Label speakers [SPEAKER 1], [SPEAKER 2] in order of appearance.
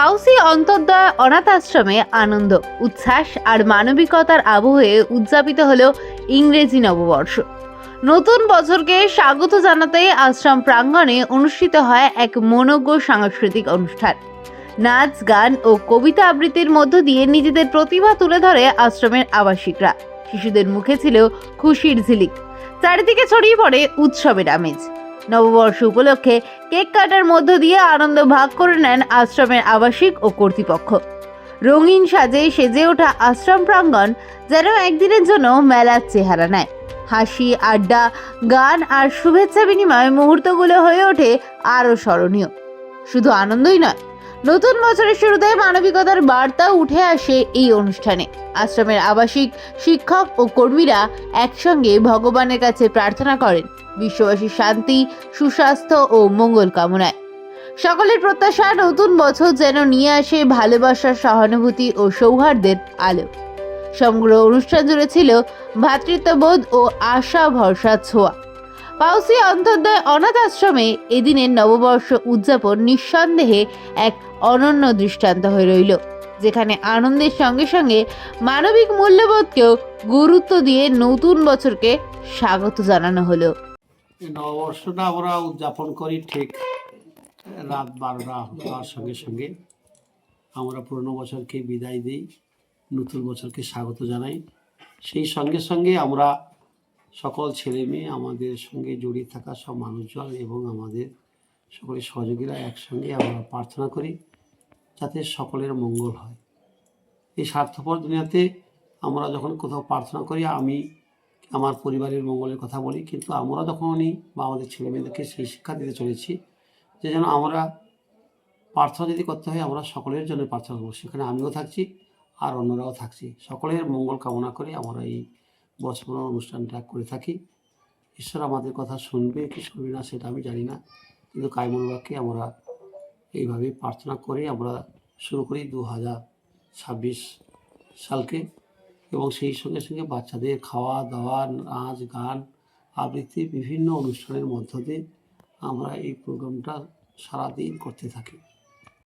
[SPEAKER 1] পাউসি অন্তর্দয় অনাথ আশ্রমে আনন্দ উচ্ছ্বাস আর মানবিকতার আবহে উদযাপিত হলো ইংরেজি নববর্ষ। নতুন বছরকে স্বাগত জানাতে আশ্রম প্রাঙ্গণে অনুষ্ঠিত হয় এক মনোজ্ঞ সাংস্কৃতিক অনুষ্ঠান। নাচ, গান ও কবিতা আবৃত্তির মধ্য দিয়ে নিজেদের প্রতিভা তুলে ধরে আশ্রমের আবাসিকরা। শিশুদের মুখে ছিল খুশির ঝিলিক, চারিদিকে ছড়িয়ে পড়ে উৎসবের আমেজ। নববর্ষ উপলক্ষে কেক কাটার মধ্য দিয়ে আনন্দ ভাগ করে নেন আশ্রমের আবাসিক ও কর্তৃপক্ষ। রঙিন সাজে সেজে ওঠা আশ্রম প্রাঙ্গণ যেন একদিনের জন্য মেলার চেহারা নেয়। হাসি, আড্ডা, গান আর শুভেচ্ছা বিনিময় মুহূর্তগুলো হয়ে ওঠে আরও স্মরণীয়। শুধু আনন্দই নয়, নতুন বছরের শুরুতে মানবিকতার বার্তা উঠে আসে এই অনুষ্ঠানে। আশ্রমের আবাসিক, শিক্ষক ও কর্মীরা একসঙ্গে ভগবানের কাছে প্রার্থনা করেন বিশ্ববাসীর শান্তি, সুস্বাস্থ্য ও মঙ্গল কামনায়। সকলের প্রত্যাশা নতুন বছর যেন নিয়ে আসে ভালোবাসা, সহানুভূতি ও সৌহার্দ্যের আলো। সমগ্র অনুষ্ঠান জুড়ে ছিল ভ্রাতৃত্ববোধ ও আশা ভরসা ছোঁয়া। পাউসি অন্তর্দয় অনাথ আশ্রমে এদিনের নববর্ষ উদযাপন নিঃসন্দেহে এক অনন্য দৃষ্টান্ত হয়ে রইল, যেখানে আনন্দের সঙ্গে সঙ্গে মানবিক মূল্যবোধকেও গুরুত্ব দিয়ে নতুন বছরকে স্বাগত জানানো হলো।
[SPEAKER 2] নববর্ষটা আমরা উদযাপন করি ঠিক রাত 12টা হওয়ার সঙ্গে সঙ্গে আমরা পুরনো বছরকে বিদায় দিই, নতুন বছরকে স্বাগত জানাই। সেই সঙ্গে সঙ্গে আমরা সকল ছেলে মেয়ে, আমাদের সঙ্গে জড়িয়ে থাকা সব মানুষজন এবং আমাদের সকলের সহযোগীরা একসঙ্গে আমরা প্রার্থনা করি যাতে সকলের মঙ্গল হয়। এই স্বার্থপর দুনিয়াতে আমরা যখন কোথাও প্রার্থনা করি, আমি আমার পরিবারের মঙ্গলের কথা বলি, কিন্তু আমরা যখনই বা আমাদের ছেলে মেয়েদেরকে সেই শিক্ষা দিতে চলেছি যে যেন আমরা প্রার্থনা যদি করতে হয় আমরা সকলের জন্য প্রার্থনা করবো, সেখানে আমিও থাকছি আর অন্যরাও থাকছি। সকলের মঙ্গল কামনা করে আমরা এই বছর অনুষ্ঠানটা করে থাকি। ঈশ্বর আমাদের কথা শুনবে কি শুনবে না সেটা আমি জানি না, কিন্তু কায়মন বাক্যে আমরা এইভাবে প্রার্থনা করে আমরা শুরু করি 2026 সালকে। এবং সেই সঙ্গে সঙ্গে বাচ্চাদের খাওয়া দাওয়া, নাচ, গান, আবৃত্তি, বিভিন্ন অনুষ্ঠানের মধ্য দিয়ে আমরা এই প্রোগ্রামটা সারাদিন করতে থাকি।